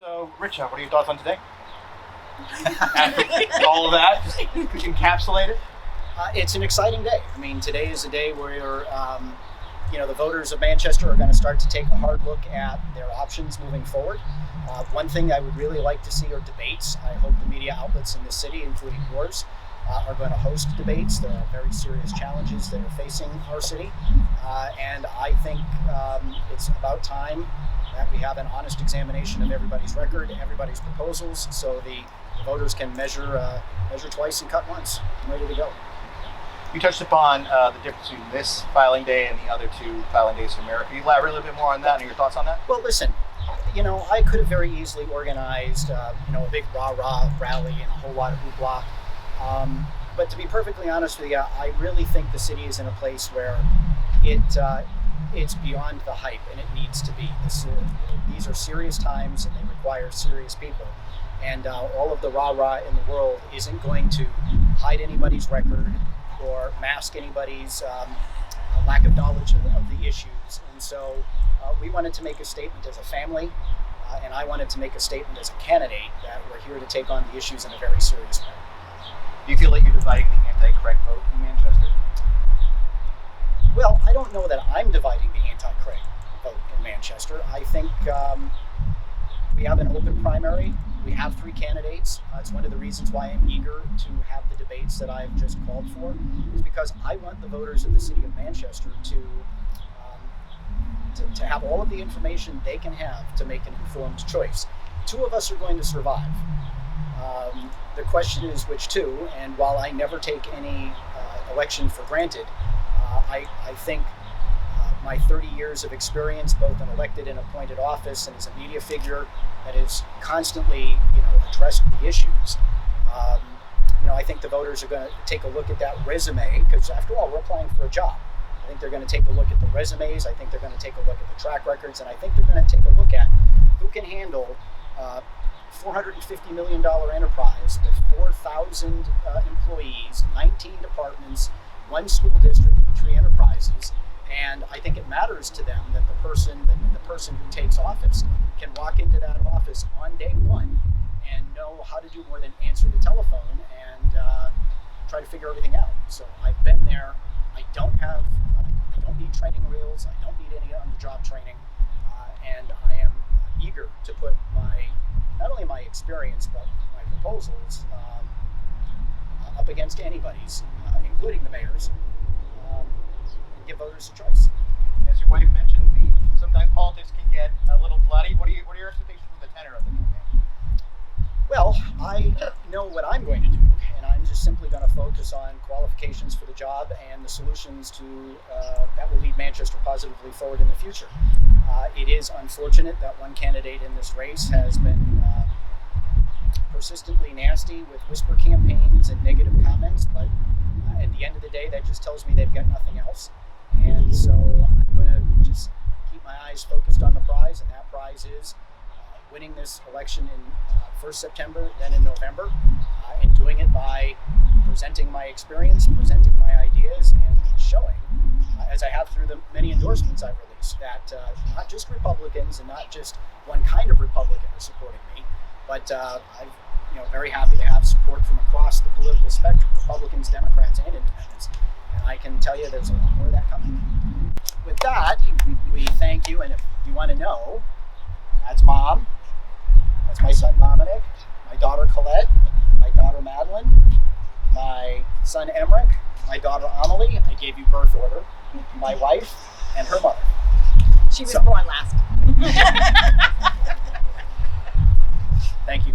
So, Richa, what are your thoughts on today? After all of that, just encapsulate it. It's an exciting day. I mean, today is a day where the voters of Manchester are going to start to take a hard look at their options moving forward. One thing I would really like to see are debates. I hope the media outlets in the city, including yours, are going to host debates. There are very serious challenges that are facing our city, and I think it's about time that we have an honest examination of everybody's record, everybody's proposals, so the voters can measure twice and cut once. I'm ready to go. You touched upon the difference between this filing day and the other two filing days for mayor. Can you elaborate a little bit more on that and your thoughts on that? Well, listen, I could have very easily organized, a big rah-rah rally and a whole lot of hoopla. But to be perfectly honest with you, I really think the city is in a place where it's beyond the hype, and it needs to be. These are serious times, and they require serious people. And all of the rah-rah in the world isn't going to hide anybody's record or mask anybody's lack of knowledge of the issues. And so we wanted to make a statement as a family, and I wanted to make a statement as a candidate that we're here to take on the issues in a very serious way. Do you feel like you're dividing the anti-Craig vote in Manchester? Well, I don't know that I'm dividing the anti-Craig vote in Manchester. I think we have an open primary. We have three candidates. It's one of the reasons why I'm eager to have the debates that I've just called for, is because I want the voters of the city of Manchester to have all of the information they can have to make an informed choice. Two of us are going to survive. The question is which two, and while I never take any election for granted, I think my 30 years of experience, both in elected and appointed office and as a media figure that has constantly addressed the issues, I think the voters are going to take a look at that resume, because after all, we're applying for a job. I think they're going to take a look at the resumes, I think they're going to take a look at the track records, and I think they're going to take a look at who can handle $450 million enterprise with 4,000 employees, 19 departments, one school district, and 3 enterprises. And I think it matters to them that the person who takes office can walk into that office on day one and know how to do more than answer the telephone and try to figure everything out. So I've been there. I don't need training wheels. I don't need any on-the-job training, and I am eager to put not only my experience but my proposals up against anybody's, including the mayor's. Give voters a choice. As your wife mentioned, sometimes politics can get a little bloody. What are your expectations for the tenor of the campaign? Well, I know what I'm going to do, and I'm just simply going to focus on qualifications for the job and the solutions that will lead Manchester positively forward in the future. It is unfortunate that one candidate in this race has been persistently nasty with whisper campaigns and negative comments, but at the end of the day, that just tells me they've got nothing else. And so I'm going to just keep my eyes focused on the prize, and that prize is winning this election in 1st September, then in November, and doing it by presenting my experience, presenting my ideas, and showing, as I have through the many endorsements I've released, that not just Republicans and not just one kind of Republican are supporting me, but I'm very happy to have support from across the political spectrum, Republicans, Democrats, and Independents. And I can tell you there's a lot more of that coming. With that, we thank you, and if you want to know, that's Mom, that's my son Dominic, my daughter Colette, my daughter Madeline, my son Emmerich, my daughter Amelie. I gave you birth order, my wife, and her mother. She was born last. Thank you.